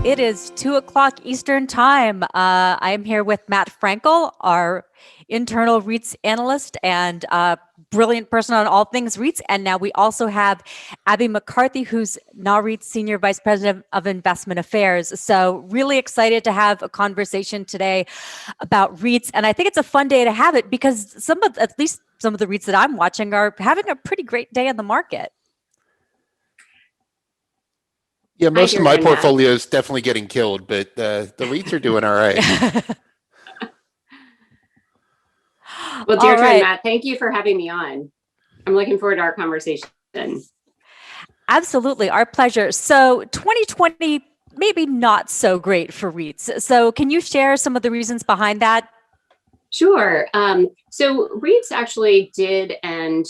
It is 2:00 Eastern Time. I'm here with Matt Frankel, our internal REITs analyst and brilliant person on all things REITs. And now we also have Abby McCarthy, who's Nareit's Senior Vice President of Investment Affairs. So really excited to have a conversation today about REITs. And I think it's a fun day to have it because at least some of the REITs that I'm watching are having a pretty great day in the market. Yeah, most of my portfolio is definitely getting killed, but the REITs are doing all right. Well, Deidre and Matt, thank you for having me on. I'm looking forward to our conversation. Absolutely, our pleasure. So 2020, maybe not so great for REITs. So can you share some of the reasons behind that? Sure. So REITs actually did end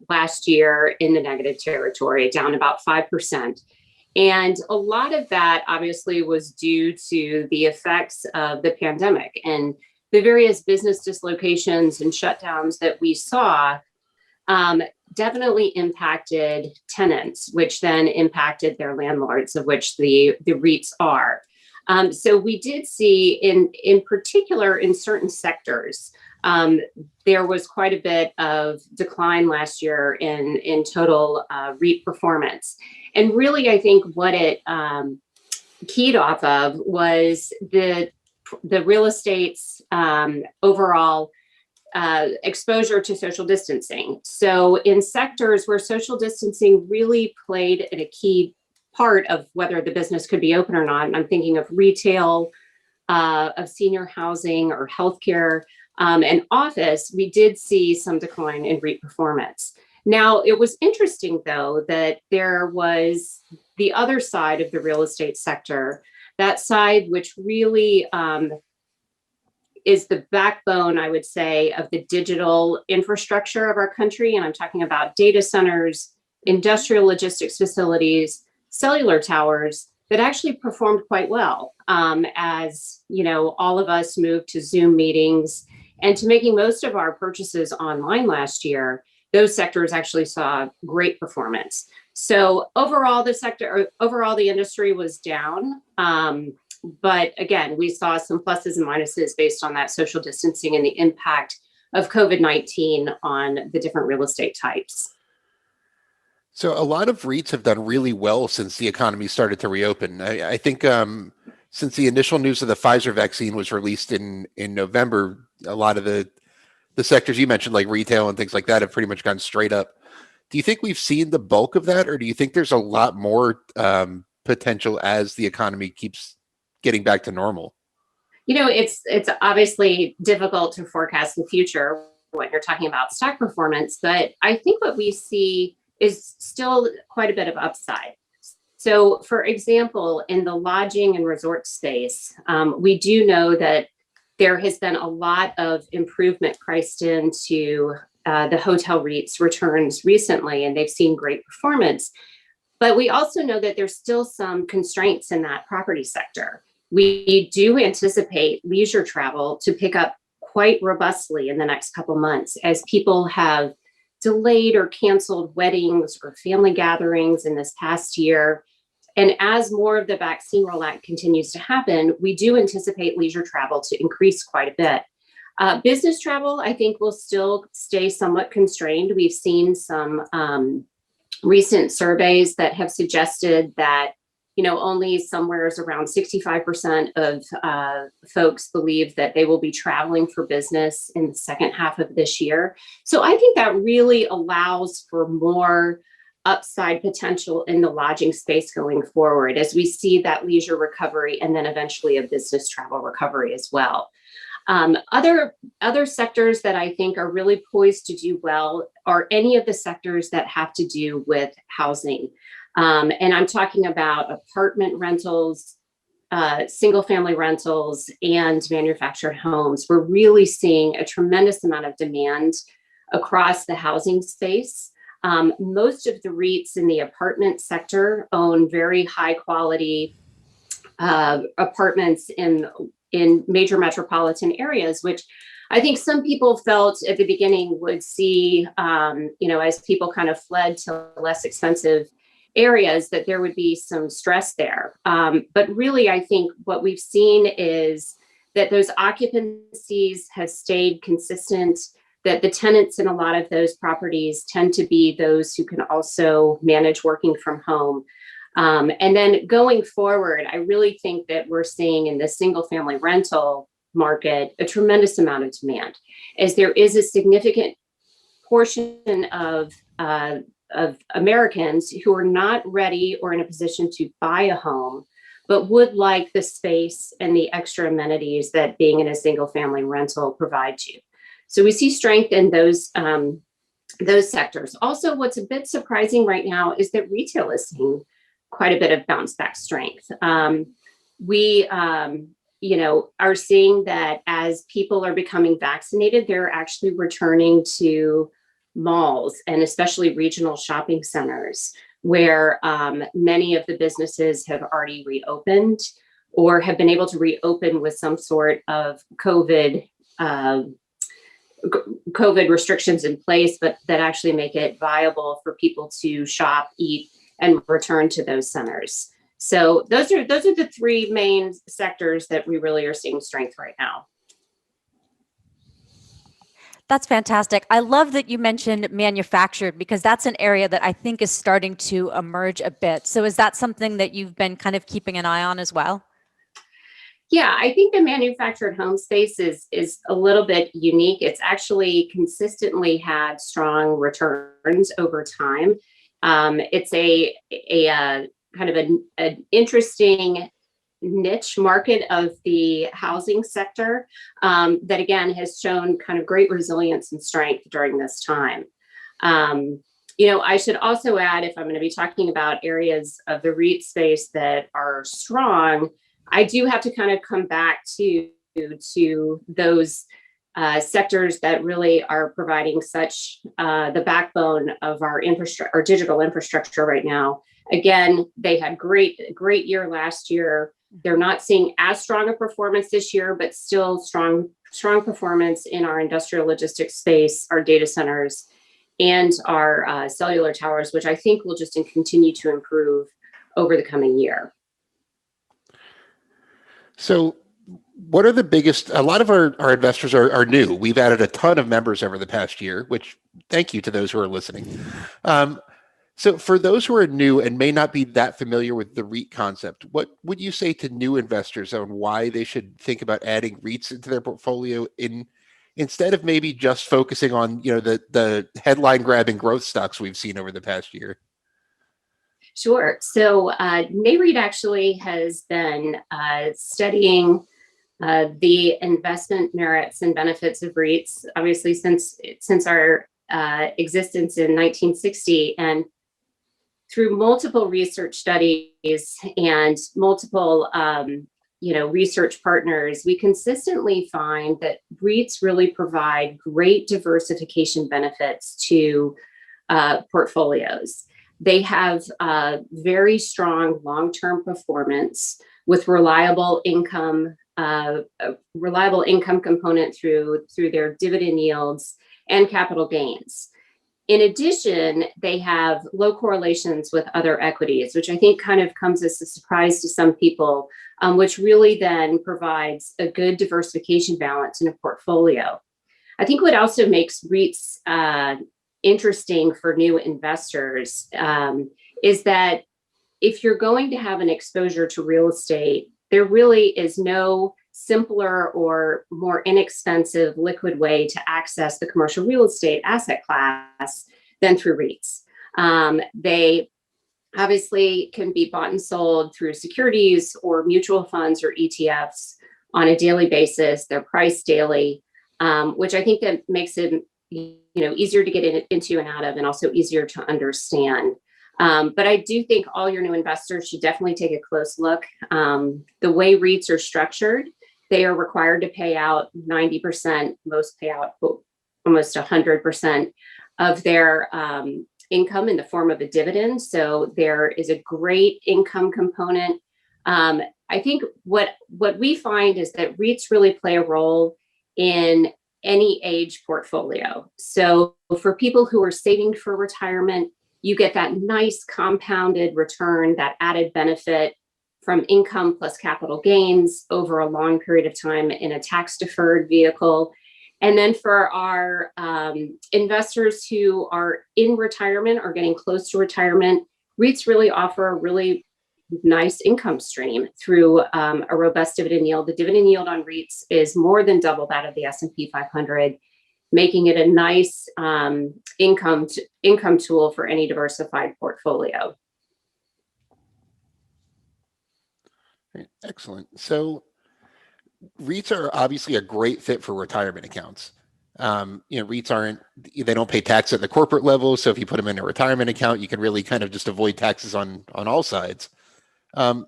last year in the negative territory, down about 5%. And a lot of that obviously was due to the effects of the pandemic and the various business dislocations and shutdowns that we saw definitely impacted tenants, which then impacted their landlords, of which the REITs are. So we did see in particular in certain sectors, there was quite a bit of decline last year in total REIT performance. And really, I think what it keyed off of was the real estate's overall exposure to social distancing. So in sectors where social distancing really played a key part of whether the business could be open or not, and I'm thinking of retail, of senior housing or healthcare, and office, we did see some decline in REIT performance. Now, it was interesting, though, that there was the other side of the real estate sector, that side which really is the backbone, I would say, of the digital infrastructure of our country. And I'm talking about data centers, industrial logistics facilities, cellular towers that actually performed quite well as, you know, all of us moved to Zoom meetings and to making most of our purchases online last year. Those sectors actually saw great performance. So overall, the industry was down. But again, we saw some pluses and minuses based on that social distancing and the impact of COVID-19 on the different real estate types. So a lot of REITs have done really well since the economy started to reopen. I think since the initial news of the Pfizer vaccine was released in November, a lot of the sectors you mentioned, like retail and things like that, have pretty much gone straight up. Do you think we've seen the bulk of that, or do you think there's a lot more potential as the economy keeps getting back to normal? You know, it's obviously difficult to forecast the future when you're talking about stock performance, but I think what we see is still quite a bit of upside. So, for example, in the lodging and resort space, we do know that there has been a lot of improvement priced into the hotel REITs returns recently, and they've seen great performance. But we also know that there's still some constraints in that property sector. We do anticipate leisure travel to pick up quite robustly in the next couple months as people have delayed or canceled weddings or family gatherings in this past year. And as more of the vaccine rollout continues to happen, we do anticipate leisure travel to increase quite a bit. Business travel, I think, will still stay somewhat constrained. We've seen some recent surveys that have suggested that, you know, only somewhere around 65% of folks believe that they will be traveling for business in the second half of this year. So I think that really allows for more upside potential in the lodging space going forward as we see that leisure recovery and then eventually a business travel recovery as well. Other sectors that I think are really poised to do well are any of the sectors that have to do with housing. And I'm talking about apartment rentals, single family rentals, and manufactured homes. We're really seeing a tremendous amount of demand across the housing space. Most of the REITs in the apartment sector own very high quality apartments in major metropolitan areas, which I think some people felt at the beginning would see, as people kind of fled to less expensive areas that there would be some stress there. But really, I think what we've seen is that those occupancies have stayed consistent, that the tenants in a lot of those properties tend to be those who can also manage working from home. And then going forward, I really think that we're seeing in the single family rental market a tremendous amount of demand, as there is a significant portion of Americans who are not ready or in a position to buy a home, but would like the space and the extra amenities that being in a single family rental provides you. So we see strength in those sectors. Also, what's a bit surprising right now is that retail is seeing quite a bit of bounce back strength. We are seeing that as people are becoming vaccinated, they're actually returning to malls and especially regional shopping centers, where many of the businesses have already reopened or have been able to reopen with some sort of COVID restrictions in place, but that actually make it viable for people to shop, eat, and return to those centers. So those are the three main sectors that we really are seeing strength right now. That's fantastic. I love that you mentioned manufactured, because that's an area that I think is starting to emerge a bit. So is that something that you've been kind of keeping an eye on as well? Yeah, I think the manufactured home space is a little bit unique. It's actually consistently had strong returns over time. It's a kind of an interesting niche market of the housing sector that again has shown kind of great resilience and strength during this time. I should also add, if I'm going to be talking about areas of the REIT space that are strong, I do have to kind of come back to those sectors that really are providing such the backbone of our digital infrastructure right now. Again, they had great year last year. They're not seeing as strong a performance this year, but still strong performance in our industrial logistics space, our data centers, and our cellular towers, which I think will just continue to improve over the coming year. So what are the biggest, a lot of our investors are new. We've added a ton of members over the past year, which thank you to those who are listening. So for those who are new and may not be that familiar with the REIT concept, what would you say to new investors on why they should think about adding REITs into their portfolio instead of maybe just focusing on, the headline grabbing growth stocks we've seen over the past year? Sure. So Nareit actually has been studying the investment merits and benefits of REITs, obviously since our existence in 1960, and through multiple research studies and multiple research partners, we consistently find that REITs really provide great diversification benefits to portfolios. They have very strong long-term performance with reliable income component through their dividend yields and capital gains. In addition, they have low correlations with other equities, which I think kind of comes as a surprise to some people, which really then provides a good diversification balance in a portfolio. I think what also makes REITs interesting for new investors is that if you're going to have an exposure to real estate, there really is no simpler or more inexpensive liquid way to access the commercial real estate asset class than through REITs. They obviously can be bought and sold through securities or mutual funds or ETFs on a daily basis. They're priced daily, which I think that makes it easier to get into and out of, and also easier to understand. But I do think all your new investors should definitely take a close look. The way REITs are structured, they are required to pay out 90%, most pay out almost 100% of their income in the form of a dividend. So there is a great income component. I think what we find is that REITs really play a role in any age portfolio. So for people who are saving for retirement, you get that nice compounded return, that added benefit from income plus capital gains over a long period of time in a tax deferred vehicle. And then for our investors who are in retirement or getting close to retirement, REITs really offer a really nice income stream through a robust dividend yield. The dividend yield on REITs is more than double that of the S&P 500, making it a nice income tool for any diversified portfolio. Excellent. So REITs are obviously a great fit for retirement accounts. REITs they don't pay tax at the corporate level. So if you put them in a retirement account, you can really kind of just avoid taxes on all sides. Do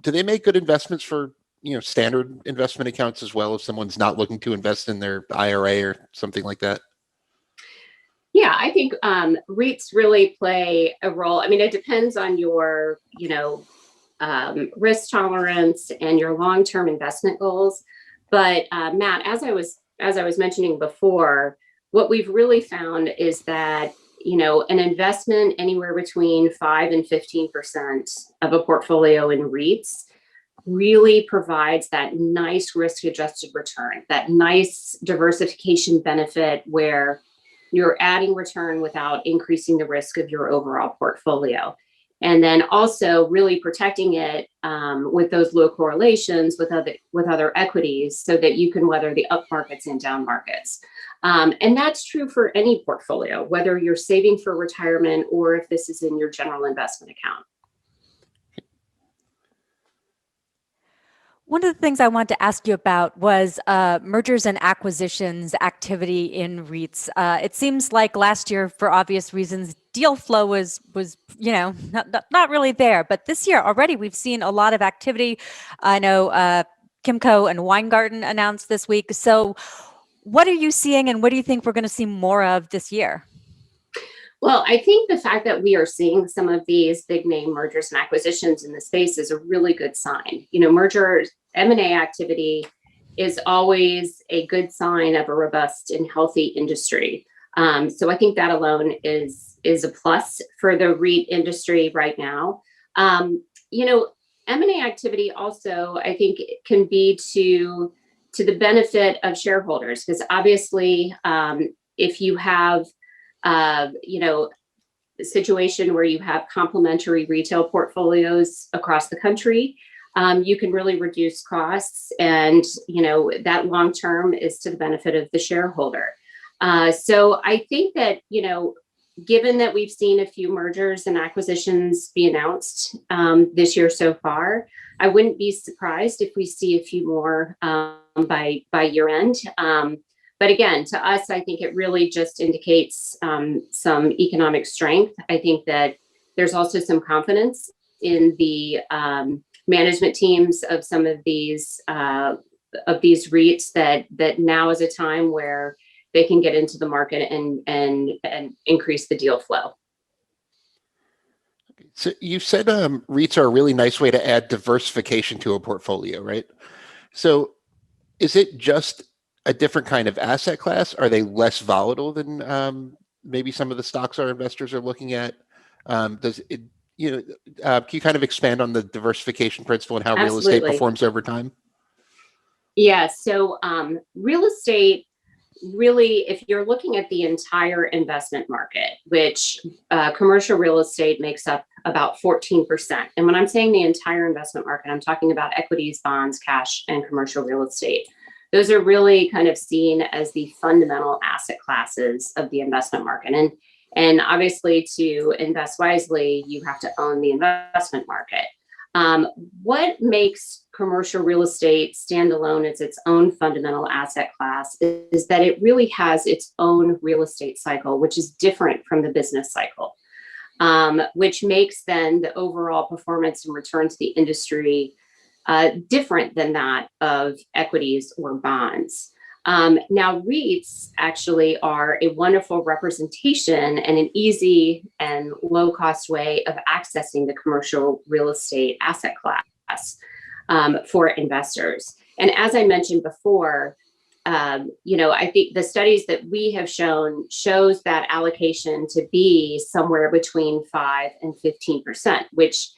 they make good investments for, standard investment accounts as well if someone's not looking to invest in their IRA or something like that? Yeah, I think REITs really play a role. I mean, it depends on your, risk tolerance and your long-term investment goals. But Matt, as I was mentioning before, what we've really found is that an investment anywhere between 5 and 15% of a portfolio in REITs really provides that nice risk-adjusted return, that nice diversification benefit where you're adding return without increasing the risk of your overall portfolio. And then also really protecting it with those low correlations with other equities so that you can weather the up markets and down markets. And that's true for any portfolio, whether you're saving for retirement or if this is in your general investment account. One of the things I wanted to ask you about was mergers and acquisitions activity in REITs. It seems like last year, for obvious reasons, deal flow was not really there. But this year already, we've seen a lot of activity. I know Kimco and Weingarten announced this week. So what are you seeing and what do you think we're going to see more of this year? Well, I think the fact that we are seeing some of these big name mergers and acquisitions in the space is a really good sign. Mergers, M&A activity is always a good sign of a robust and healthy industry. So I think that alone is a plus for the REIT industry right now. M&A activity also, I think, can be to the benefit of shareholders, because obviously, if you have a situation where you have complementary retail portfolios across the country, you can really reduce costs, and that long term is to the benefit of the shareholder. So I think that given that we've seen a few mergers and acquisitions be announced this year so far, I wouldn't be surprised if we see a few more by year end. But again, to us, I think it really just indicates some economic strength. I think that there's also some confidence in the management teams of some of these REITs that now is a time where they can get into the market and increase the deal flow. So you said REITs are a really nice way to add diversification to a portfolio, right? So is it just a different kind of asset class? Are they less volatile than maybe some of the stocks our investors are looking at? Can you kind of expand on the diversification principle and how real estate performs over time? Yeah, so real estate, really, if you're looking at the entire investment market, which commercial real estate makes up about 14%. And when I'm saying the entire investment market, I'm talking about equities, bonds, cash, and commercial real estate. Those are really kind of seen as the fundamental asset classes of the investment market. And obviously, to invest wisely, you have to own the investment market. What makes commercial real estate stand alone as its own fundamental asset class is that it really has its own real estate cycle, which is different from the business cycle, which makes then the overall performance and return to the industry different than that of equities or bonds. Now, REITs actually are a wonderful representation and an easy and low-cost way of accessing the commercial real estate asset class for investors. And as I mentioned before, I think the studies that we have shows that allocation to be somewhere between 5 and 15%, which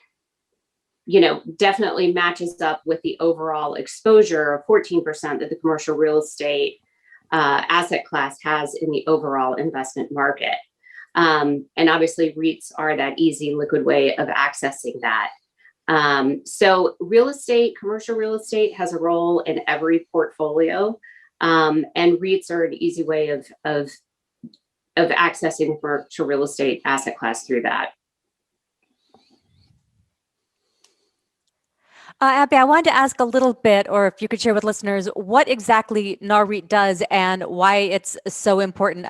definitely matches up with the overall exposure of 14% that the commercial real estate asset class has in the overall investment market. And obviously REITs are that easy liquid way of accessing that. So commercial real estate has a role in every portfolio. And REITs are an easy way of accessing the commercial real estate asset class through that. Abby, I wanted to ask a little bit, or if you could share with listeners, what exactly Nareit does and why it's so important.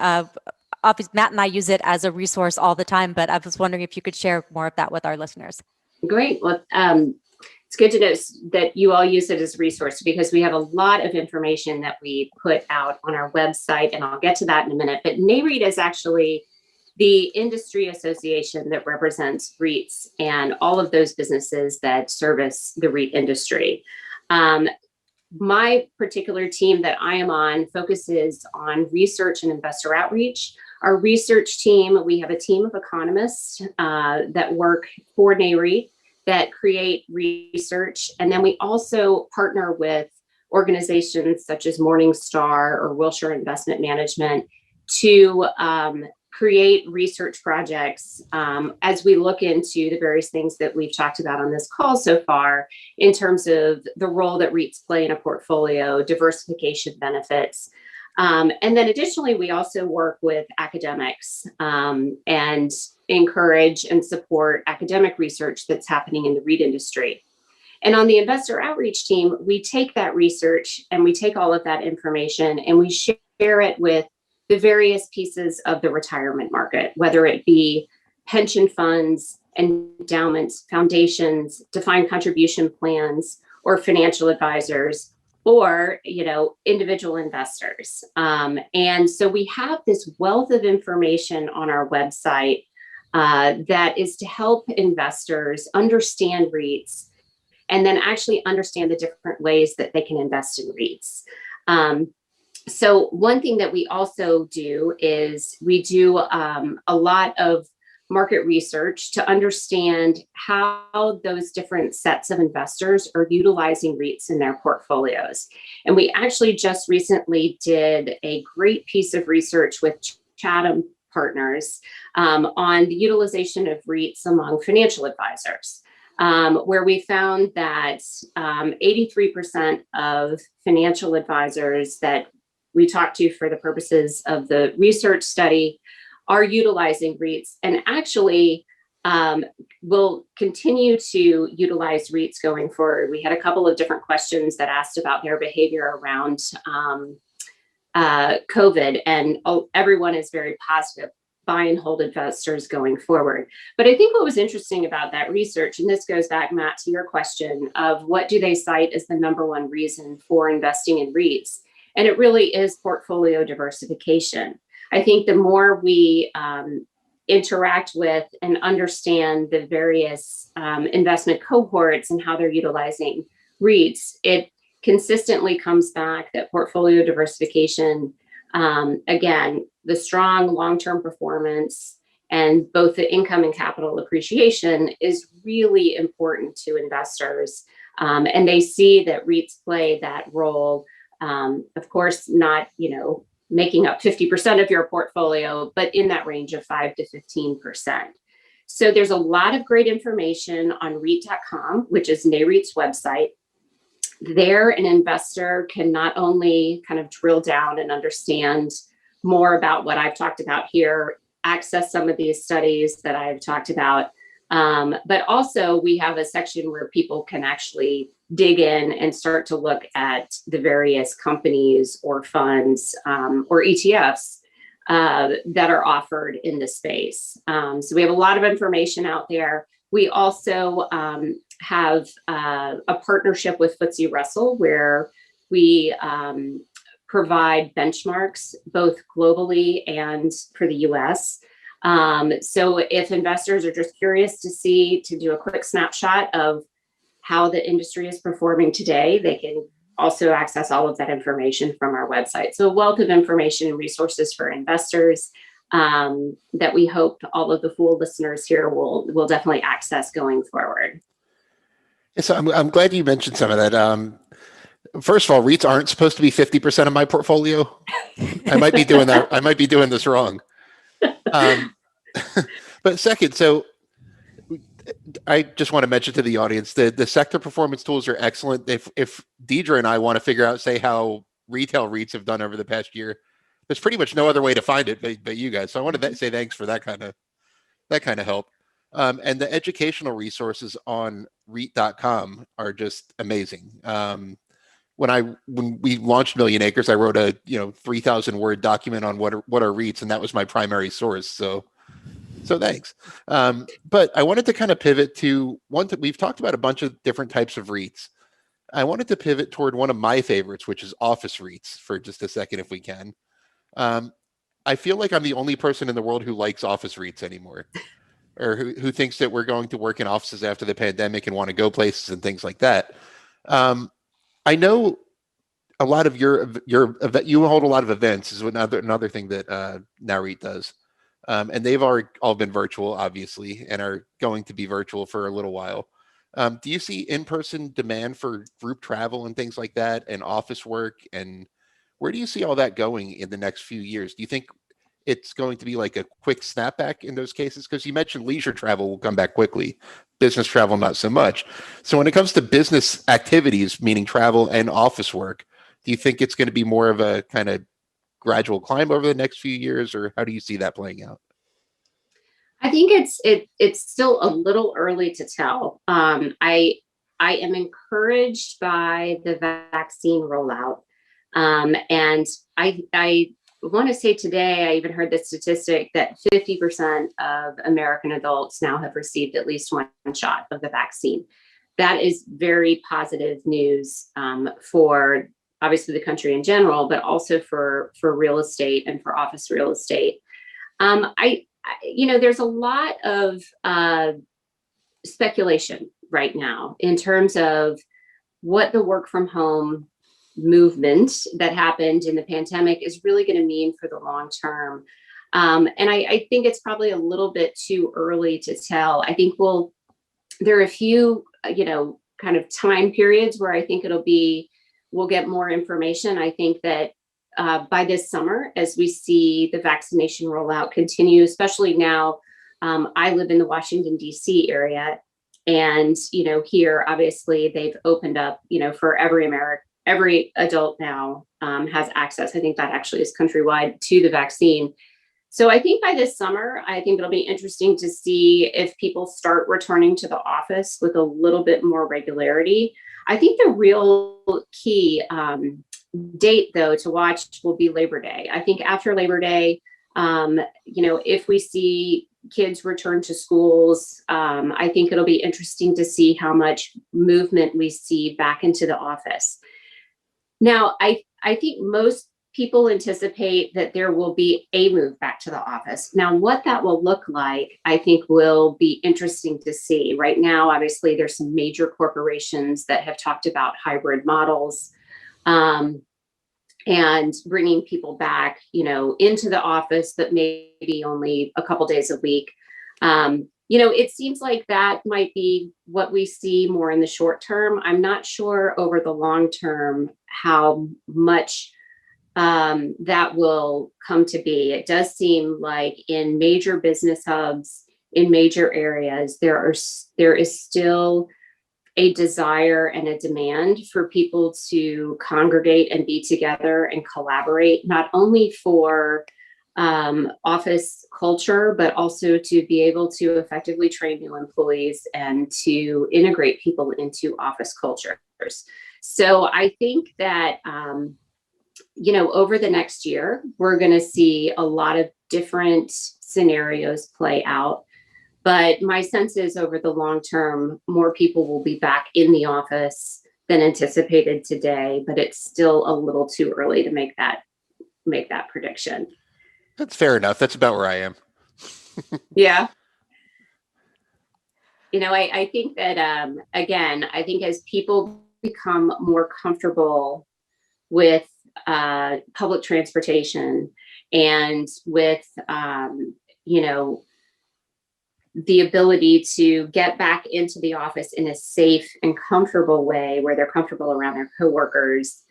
Obviously, Matt and I use it as a resource all the time, but I was wondering if you could share more of that with our listeners. Great. Well, it's good to know that you all use it as a resource, because we have a lot of information that we put out on our website, and I'll get to that in a minute. But Nareit is actually the industry association that represents REITs and all of those businesses that service the REIT industry. My particular team that I am on focuses on research and investor outreach. Our research team, we have a team of economists that work for Nareit that create research. And then we also partner with organizations such as Morningstar or Wilshire Investment Management to create research projects as we look into the various things that we've talked about on this call so far in terms of the role that REITs play in a portfolio, diversification benefits. And then additionally, we also work with academics and encourage and support academic research that's happening in the REIT industry. And on the investor outreach team, we take that research and we take all of that information and we share it with the various pieces of the retirement market, whether it be pension funds, endowments, foundations, defined contribution plans, or financial advisors, or individual investors. And so we have this wealth of information on our website that is to help investors understand REITs and then actually understand the different ways that they can invest in REITs. So one thing that we also do is we do a lot of market research to understand how those different sets of investors are utilizing REITs in their portfolios. And we actually just recently did a great piece of research with Chatham Partners on the utilization of REITs among financial advisors, where we found that 83% of financial advisors that we talked to for the purposes of the research study are utilizing REITs and actually will continue to utilize REITs going forward. We had a couple of different questions that asked about their behavior around COVID, and everyone is very positive buy and hold investors going forward. But I think what was interesting about that research, and this goes back, Matt, to your question of what do they cite as the number one reason for investing in REITs? And it really is portfolio diversification. I think the more we interact with and understand the various investment cohorts and how they're utilizing REITs, it consistently comes back that portfolio diversification, again, the strong long-term performance and both the income and capital appreciation is really important to investors. And they see that REITs play that role. Of course, not, making up 50% of your portfolio, but in that range of 5 to 15%. So there's a lot of great information on REIT.com, which is Nareit's website. There, an investor can not only kind of drill down and understand more about what I've talked about here, access some of these studies that I've talked about, but also we have a section where people can actually dig in and start to look at the various companies or funds or ETFs that are offered in the space. So we have a lot of information out there. We also have a partnership with FTSE Russell where we provide benchmarks both globally and for the US. So if investors are just curious to do a quick snapshot of how the industry is performing today, they can also access all of that information from our website. So a wealth of information and resources for investors that we hope all of the Fool listeners here will definitely access going forward. So I'm glad you mentioned some of that. First of all, REITs aren't supposed to be 50% of my portfolio. I might be doing that. I might be doing this wrong. But second, so I just want to mention to the audience that the sector performance tools are excellent. If Deidre and I want to figure out, say, how retail REITs have done over the past year, there's pretty much no other way to find it but you guys. So I wanted to say thanks for that kind of help. And the educational resources on REIT.com are just amazing. When we launched Millionacres, I wrote a 3,000 word document on what are REITs, and that was my primary source. So thanks. But I wanted to kind of pivot to one that we've talked about a bunch of different types of REITs. I wanted to pivot toward one of my favorites, which is office REITs, for just a second, if we can. I feel like I'm the only person in the world who likes office REITs anymore, or who thinks that we're going to work in offices after the pandemic and want to go places and things like that. I know a lot of you hold a lot of events is another thing that Nareit does. And they've all been virtual, obviously, and are going to be virtual for a little while. Do you see in-person demand for group travel and things like that, and office work? And where do you see all that going in the next few years? Do you think it's going to be like a quick snapback in those cases? Because you mentioned leisure travel will come back quickly, business travel not so much. So when it comes to business activities, meaning travel and office work, do you think it's going to be more of a kind of gradual climb over the next few years, or how do you see that playing out? I think it's still a little early to tell. I am encouraged by the vaccine rollout, and I want to say today I even heard the statistic that 50% of American adults now have received at least one shot of the vaccine. That is very positive news for obviously the country in general, but also for real estate and for office real estate. There's a lot of speculation right now in terms of what the work from home movement that happened in the pandemic is really going to mean for the long term. And I think it's probably a little bit too early to tell. I think there are a few, kind of time periods where I think we'll get more information. I think that by this summer, as we see the vaccination rollout continue, especially now, I live in the Washington, D.C. area. And, here, obviously, they've opened up, for every adult now has access. I think that actually is countrywide to the vaccine. So I think by this summer, I think it'll be interesting to see if people start returning to the office with a little bit more regularity. I think the real key date, though, to watch will be Labor Day. I think after Labor Day, if we see kids return to schools, I think it'll be interesting to see how much movement we see back into the office. Now, I think most people anticipate that there will be a move back to the office. Now, what that will look like, I think will be interesting to see. Right now, obviously, there's some major corporations that have talked about hybrid models and bringing people back, into the office, but maybe only a couple days a week. It seems like that might be what we see more in the short term. I'm not sure over the long term how much that will come to be. It does seem like in major business hubs, in major areas, there is still a desire and a demand for people to congregate and be together and collaborate, not only for office culture, but also to be able to effectively train new employees and to integrate people into office cultures. So I think that, over the next year, we're going to see a lot of different scenarios play out. But my sense is over the long term, more people will be back in the office than anticipated today, but it's still a little too early to make that prediction. That's fair enough. That's about where I am. Yeah. I think that, again, I think as people become more comfortable with public transportation and with, the ability to get back into the office in a safe and comfortable way where they're comfortable around their coworkers.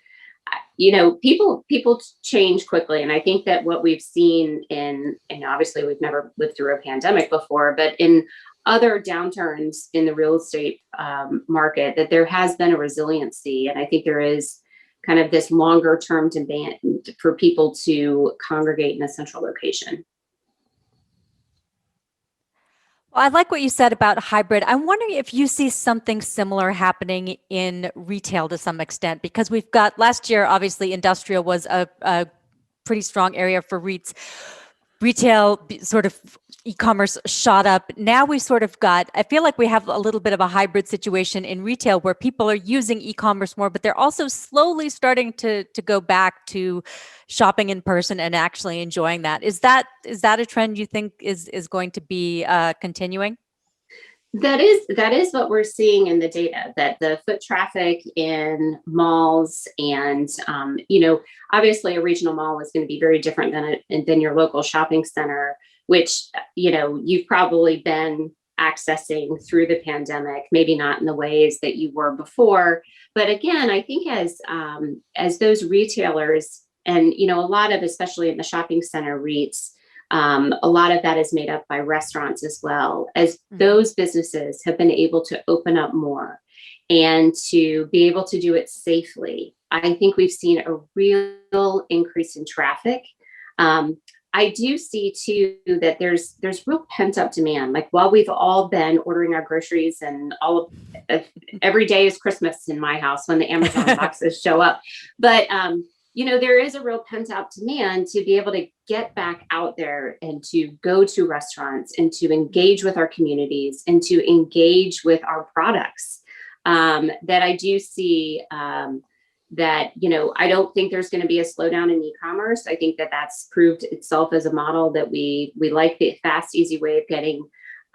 People change quickly. And I think that what we've seen and obviously we've never lived through a pandemic before, but in other downturns in the real estate market, that there has been a resiliency. And I think there is kind of this longer term demand for people to congregate in a central location. Well, I like what you said about hybrid. I'm wondering if you see something similar happening in retail to some extent, because we've got last year, obviously, industrial was a pretty strong area for REITs. Retail sort of e-commerce shot up. Now we sort of I feel like we have a little bit of a hybrid situation in retail where people are using e-commerce more, but they're also slowly starting to go back to shopping in person and actually enjoying that. Is that a trend you think is going to be continuing? That is what we're seeing in the data, that the foot traffic in malls and, obviously a regional mall is going to be very different than your local shopping center, which, you've probably been accessing through the pandemic, maybe not in the ways that you were before. But again, I think as those retailers and, a lot of, especially in the shopping center REITs, a lot of that is made up by restaurants as well, as those businesses have been able to open up more and to be able to do it safely. I think we've seen a real increase in traffic. I do see too that there's real pent up demand. Like while we've all been ordering our groceries and every day is Christmas in my house when the Amazon boxes show up, but there is a real pent up demand to be able to get back out there and to go to restaurants and to engage with our communities and to engage with our products. That I do see that, I don't think there's going to be a slowdown in e-commerce. I think that that's proved itself as a model that we like the fast, easy way of getting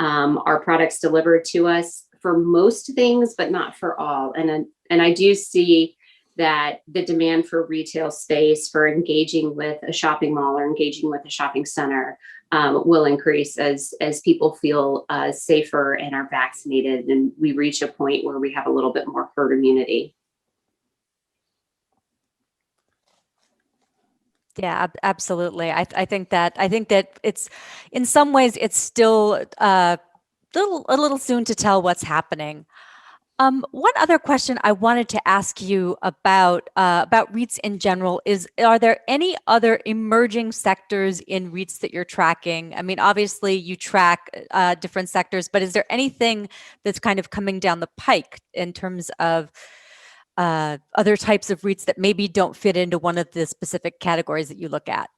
our products delivered to us for most things, but not for all. And I do see that the demand for retail space, for engaging with a shopping mall or engaging with a shopping center will increase as people feel safer and are vaccinated, and we reach a point where we have a little bit more herd immunity. Yeah, absolutely. I think that it's in some ways it's still a little soon to tell what's happening. One other question I wanted to ask you about REITs in general is, are there any other emerging sectors in REITs that you're tracking? I mean, obviously you track different sectors, but is there anything that's kind of coming down the pike in terms of other types of REITs that maybe don't fit into one of the specific categories that you look at?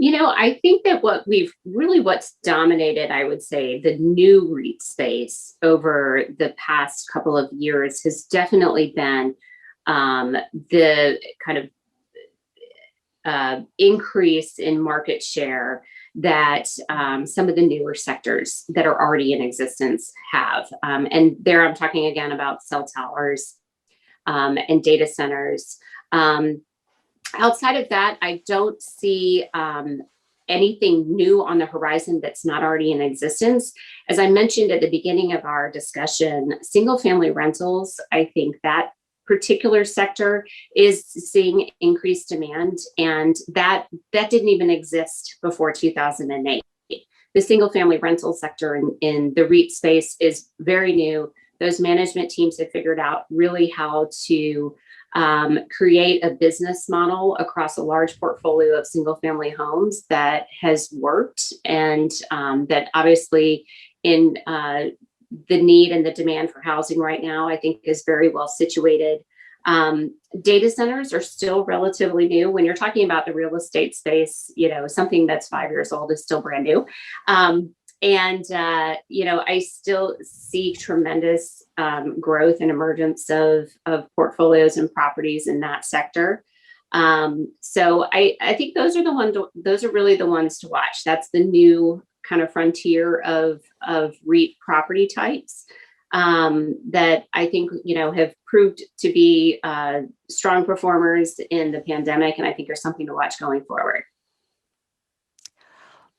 I think that what's dominated, I would say, the new REIT space over the past couple of years has definitely been the kind of increase in market share that some of the newer sectors that are already in existence have. And there I'm talking again about cell towers and data centers. Outside of that, I don't see anything new on the horizon that's not already in existence. As I mentioned at the beginning of our discussion, single family rentals, I think that particular sector is seeing increased demand, and that didn't even exist before 2008. The single family rental sector in the REIT space is very new. Those management teams have figured out really how to create a business model across a large portfolio of single family homes that has worked, and that obviously in the need and the demand for housing right now, I think is very well situated. Data centers are still relatively new. When you're talking about the real estate space, something that's 5 years old is still brand new. I still see tremendous growth and emergence of portfolios and properties in that sector. So I think those are really the ones to watch. That's the new kind of frontier of REIT property types. that I think, have proved to be strong performers in the pandemic, and I think are something to watch going forward.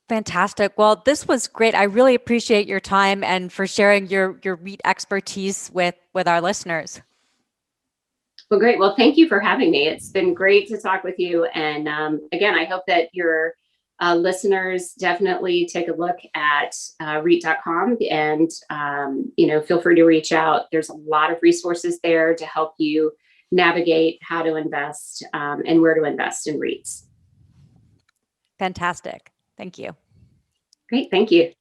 Fantastic. Well, this was great. I really appreciate your time and for sharing your REIT expertise with our listeners. Well, great. Well, thank you for having me. It's been great to talk with you. And again, I hope that your listeners definitely take a look at REIT.com and, feel free to reach out. There's a lot of resources there to help you navigate how to invest and where to invest in REITs. Fantastic. Thank you. Great. Thank you.